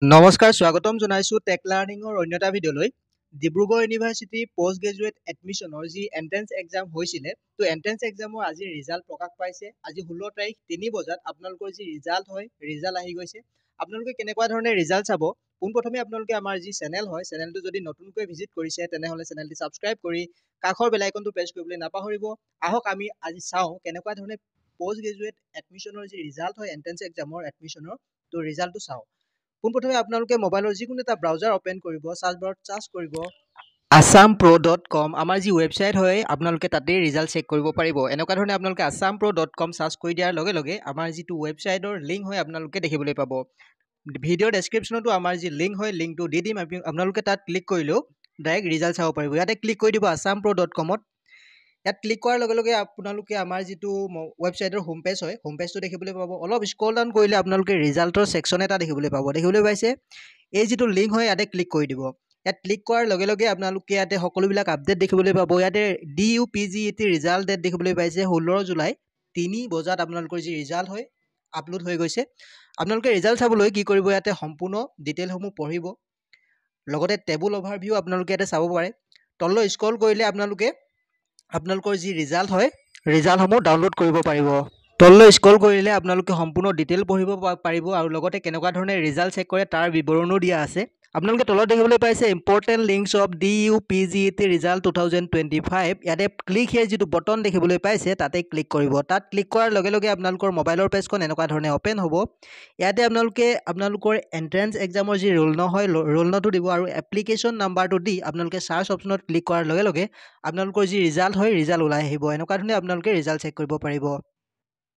নমস্কাৰ স্বাগতম জনাইছো টেক লাৰ্ণিঙৰ অন্য এটা ভিডিঅ'লৈ ডিব্ৰুগড় ইউনিভাৰ্চিটি পোষ্ট গ্ৰেজুৱেট এডমিশ্যনৰ যি এণ্ট্ৰেন্স এক্সাম হৈছিলে তো এণ্ট্ৰেন্স এক্সামৰ আজি ৰিজাল্ট প্ৰকাশ পাইছে আজি 16 তাৰিখ 3 বজাত আপোনালোকৰ যি ৰিজাল্ট হয় ৰিজাল্ট আহি গৈছে আপোনালোকে কেনেকুৱা ধৰণে ৰিজাল্ট চাব পোনপ্ৰথমে আপোনালোকে আমাৰ যি চেনেল হয় চেনেলটো যদি নতুনকৈ ভিজিট কৰিছে তেনেহ'লে চেনেলটি ছাবস্ক্ৰাইব কৰি কাষৰ বেল আইকনটো প্ৰেছ কৰিবলৈ নাপাহৰিব আহক আমি আজি চাওঁ কেনেকুৱা ধৰণে পোষ্ট গ্ৰেজুৱেট এডমিশ্যনৰ যি ৰিজাল্ট হয় এণ্ট্ৰেন্স এক্সামৰ এডমিশ্যনৰ তো ৰিজাল্টটো চাওঁ পোনপ্ৰথমে আপোনালোকে মোবাইলৰ যিকোনো এটা ব্ৰাউজাৰ অপেন কৰিব সাৰ্চ বাৰত সাৰ্চ কৰিব assampro.com আমাৰ যি ৱেবছাইট হয় আপোনালোকে তাতেই ৰিজাল্ট চেক কৰিব পাৰিব এনেকুৱা ধৰণে আপোনালোকে assampro.com সাৰ্চ কৰি দিয়াৰ লগে লগে আমাৰ যিটো ৱেবছাইটৰ লিংক হয় আপোনালোকে দেখিবলৈ পাব ভিডিঅ'ৰ ডেছক্ৰিপশ্যনতো আমাৰ যি লিংক হয় লিংকটো দি দিম আপোনালোকে তাত ক্লিক কৰিলেও ডাইৰেক্ট ৰিজাল্ট চাব পাৰিব ইয়াতে ক্লিক কৰি দিব assampro.com ইয়াত ক্লিক কৰাৰ লগে লগে আপোনালোকে আমাৰ যিটো ৱেবছাইটৰ হোম পেজ হয় হোম পেজটো দেখিবলৈ পাব অলপ স্ক্ৰল ডাউন কৰিলে আপোনালোকে ৰিজাল্টৰ ছেকশ্যন এটা দেখিবলৈ পাইছে এই যিটো লিংক হয় ইয়াতে ক্লিক কৰি দিব ইয়াত ক্লিক কৰাৰ লগে লগে আপোনালোকে ইয়াতে সকলোবিলাক আপডেট দেখিবলৈ পাব ইয়াতে DUPGET ৰিজাল্ট ডেট দেখিবলৈ পাইছে 16 জুলাই 3 বজাত আপোনালোকৰ যি ৰিজাল্ট হয় আপলোড হৈ গৈছে আপোনালোকে ৰিজাল্ট চাবলৈ কি কৰিব ইয়াতে সম্পূৰ্ণ ডিটেইলসমূহ পঢ়িব লগতে টেবুল অভাৰভিউ আপোনালোকে ইয়াতে চাব পাৰে তললৈ স্ক্ৰল কৰিলে আপোনালোকৰ যি ৰিজাল্ট হয় ৰিজাল্টসমূহ ডাউনলোড কৰিব পাৰিব তললৈ স্ক্ৰল কৰিলে আপোনালোকে সম্পূৰ্ণ ডিটেইল পঢ়িব পাৰিব আৰু লগতে কেনেকুৱা ধৰণে ৰিজাল্ট চেক কৰে তাৰ বিৱৰণো দিয়া আছে আপোনালোকে তলত দেখিবলৈ পাইছে important links of DUPGET result 2025 ইয়াতে ক্লিক হিয়াৰ যিটো বটন দেখিবলৈ পাইছে তাতে ক্লিক কৰিব তাত ক্লিক কৰাৰ লগে লগে আপোনালোকৰ মোবাইলৰ পেজখন এনেকুৱা ধৰণে অপেন হ'ব ইয়াতে আপোনালোকৰ এণ্ট্ৰেন্স এক্সামৰ যি ৰোল নহয় ৰোল নটো দিব আৰু এপ্লিকেশ্যন নাম্বাৰটো দি আপোনালোকে সাৰ্চ অপশ্যনত ক্লিক কৰাৰ লগে লগে আপোনালোকৰ যি ৰিজাল্ট হয় ৰিজাল্ট ওলাই আহিব এনেকুৱা ধৰণে আপোনালোকে ৰিজাল্ট চেক কৰিব পাৰিব